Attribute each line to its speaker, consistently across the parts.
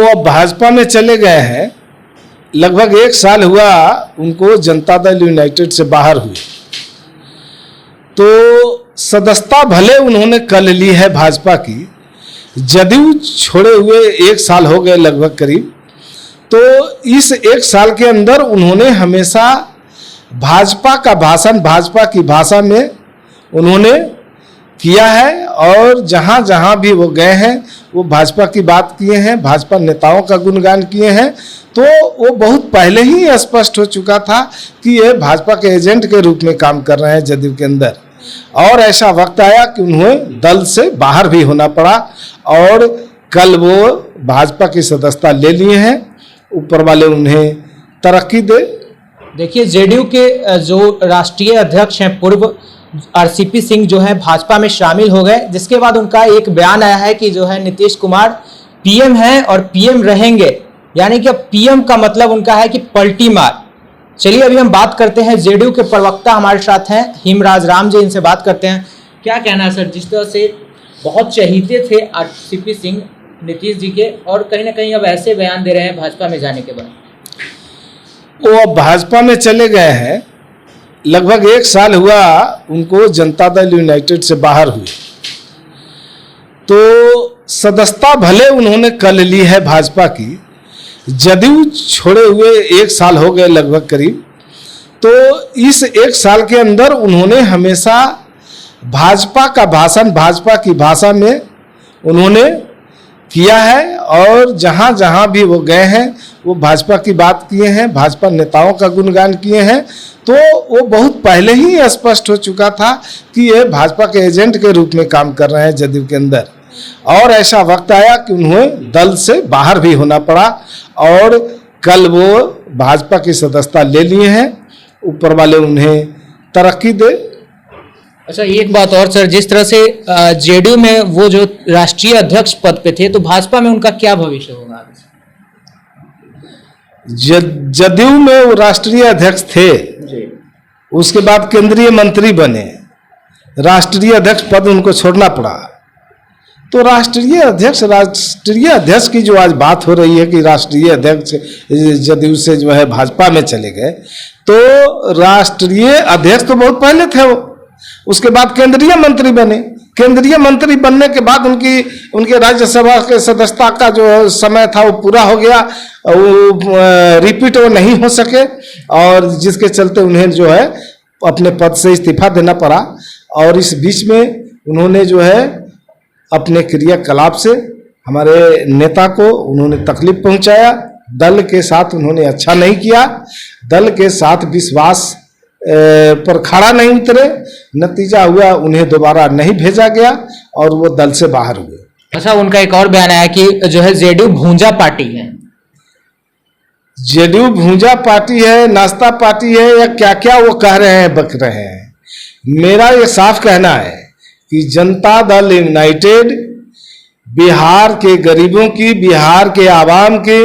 Speaker 1: वो अब भाजपा में चले गए हैं। लगभग 1 साल हुआ उनको जनता दल यूनाइटेड से बाहर हुए, तो सदस्यता भले उन्होंने कल ली है भाजपा की, जदयू छोड़े हुए 1 साल हो गए लगभग करीब। तो इस 1 साल के अंदर उन्होंने हमेशा भाजपा का भाषण भाजपा की भाषा में उन्होंने किया है, और जहाँ जहाँ भी वो गए हैं वो भाजपा की बात किए हैं, भाजपा नेताओं का गुणगान किए हैं। तो वो बहुत पहले ही स्पष्ट हो चुका था कि ये भाजपा के एजेंट के रूप में काम कर रहे हैं जदयू के अंदर। और ऐसा वक्त आया कि उन्हें दल से बाहर भी होना पड़ा, और कल वो भाजपा की सदस्यता ले लिए हैं। ऊपर वाले उन्हें तरक्की दे।
Speaker 2: देखिए, जेडीयू के जो राष्ट्रीय अध्यक्ष हैं पूर्व आरसीपी सिंह जो है भाजपा में शामिल हो गए, जिसके बाद उनका एक बयान आया है कि जो है नीतीश कुमार पीएम हैं और पीएम रहेंगे, यानी कि अब पीएम का मतलब उनका है कि पलटी मार। चलिए अभी हम बात करते हैं, जेडीयू के प्रवक्ता हमारे साथ हैं हिमराज राम जी, इनसे बात करते हैं। क्या कहना है सर, जिस तरह से बहुत चहीते थे आरसीपी सिंह नीतीश जी के, और कहीं ना कहीं अब ऐसे बयान दे रहे हैं भाजपा में जाने के बाद?
Speaker 1: वो अब भाजपा में चले गए हैं। लगभग 1 साल हुआ उनको जनता दल यूनाइटेड से बाहर हुए, तो सदस्यता भले उन्होंने कल ली है भाजपा की, जदयू छोड़े हुए 1 साल हो गए लगभग करीब। तो इस 1 साल के अंदर उन्होंने हमेशा भाजपा का भाषण भाजपा की भाषा में उन्होंने किया है, और जहाँ जहाँ भी वो गए हैं वो भाजपा की बात किए हैं, भाजपा नेताओं का गुणगान किए हैं। तो वो बहुत पहले ही स्पष्ट हो चुका था कि ये भाजपा के एजेंट के रूप में काम कर रहे हैं जदयू के अंदर। और ऐसा वक्त आया कि उन्हें दल से बाहर भी होना पड़ा, और कल वो भाजपा की सदस्यता ले लिए हैं। ऊपर वाले उन्हें तरक्की दे।
Speaker 2: अच्छा, एक बात और सर, जिस तरह से जेडीयू में वो जो राष्ट्रीय अध्यक्ष पद पे थे, तो भाजपा में उनका क्या भविष्य होगा?
Speaker 1: जदयू में वो राष्ट्रीय अध्यक्ष थे, उसके बाद केंद्रीय मंत्री बने, राष्ट्रीय अध्यक्ष पद उनको छोड़ना पड़ा। तो राष्ट्रीय अध्यक्ष की जो आज बात हो रही है कि राष्ट्रीय अध्यक्ष जदयू से जो है भाजपा में चले गए, तो राष्ट्रीय अध्यक्ष तो बहुत पहले थे वो, उसके बाद केंद्रीय मंत्री बने। केंद्रीय मंत्री बनने के बाद उनके राज्यसभा के सदस्यता का जो समय था वो पूरा हो गया, वो रिपीट वो नहीं हो सके, और जिसके चलते उन्हें जो है अपने पद से इस्तीफा देना पड़ा। और इस बीच में उन्होंने जो है अपने क्रियाकलाप से हमारे नेता को उन्होंने तकलीफ पहुंचाया, दल के साथ उन्होंने अच्छा नहीं किया, दल के साथ विश्वास पर खड़ा नहीं उतरे, नतीजा हुआ उन्हें दोबारा नहीं भेजा गया और वो दल से बाहर हुए।
Speaker 2: अच्छा, उनका एक और बयान आया कि जो है जेडीयू भूंजा पार्टी है।
Speaker 1: जेडीयू भूंजा पार्टी है, नाश्ता पार्टी है, या क्या क्या वो कह रहे हैं बक रहे हैं। मेरा ये साफ कहना है कि जनता दल यूनाइटेड बिहार के गरीबों की, बिहार के आवाम की,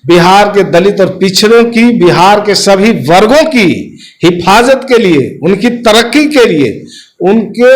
Speaker 1: बिहार के दलित और पिछड़ों की, बिहार के सभी वर्गों की हिफाजत के लिए, उनकी तरक्की के लिए, उनके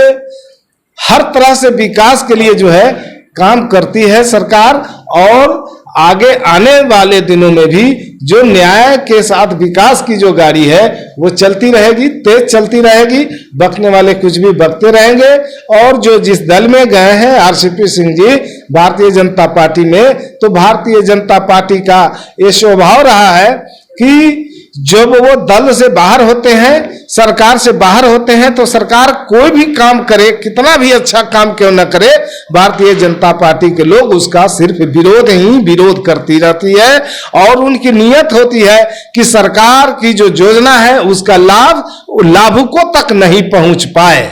Speaker 1: हर तरह से विकास के लिए जो है काम करती है सरकार। और आगे आने वाले दिनों में भी जो न्याय के साथ विकास की जो गाड़ी है वो चलती रहेगी, तेज चलती रहेगी। बकने वाले कुछ भी बकते रहेंगे। और जो जिस दल में गए हैं आरसीपी सिंह जी भारतीय जनता पार्टी में, तो भारतीय जनता पार्टी का ये स्वभाव रहा है कि जब वो दल से बाहर होते हैं, सरकार से बाहर होते हैं, तो सरकार कोई भी काम करे, कितना भी अच्छा काम क्यों न करे, भारतीय जनता पार्टी के लोग उसका सिर्फ विरोध ही विरोध करती रहती है। और उनकी नीयत होती है कि सरकार की जो योजना है उसका लाभ लाभुकों तक नहीं पहुंच पाए।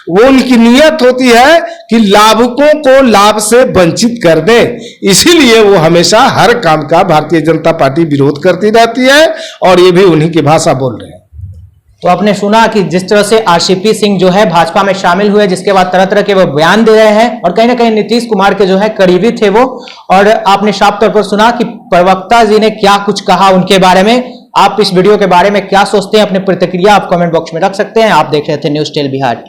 Speaker 1: वो उनकी नीयत होती है कि लाभुकों को लाभ से वंचित कर दें। इसीलिए वो हमेशा हर काम का भारतीय जनता पार्टी विरोध करती रहती है, और ये भी उन्हीं की भाषा बोल रहे हैं।
Speaker 2: तो आपने सुना कि जिस तरह से आरसीपी सिंह जो है भाजपा में शामिल हुए, जिसके बाद तरह तरह के वो बयान दे रहे हैं, और कहीं ना कहीं नीतीश कुमार के जो है करीबी थे वो। और आपने साफ तौर पर सुना कि प्रवक्ता जी ने क्या कुछ कहा उनके बारे में। आप इस वीडियो के बारे में क्या सोचते हैं, अपनी प्रतिक्रिया आप कमेंट बॉक्स में रख सकते हैं। आप देख रहे थे न्यूज़ टेल बिहार।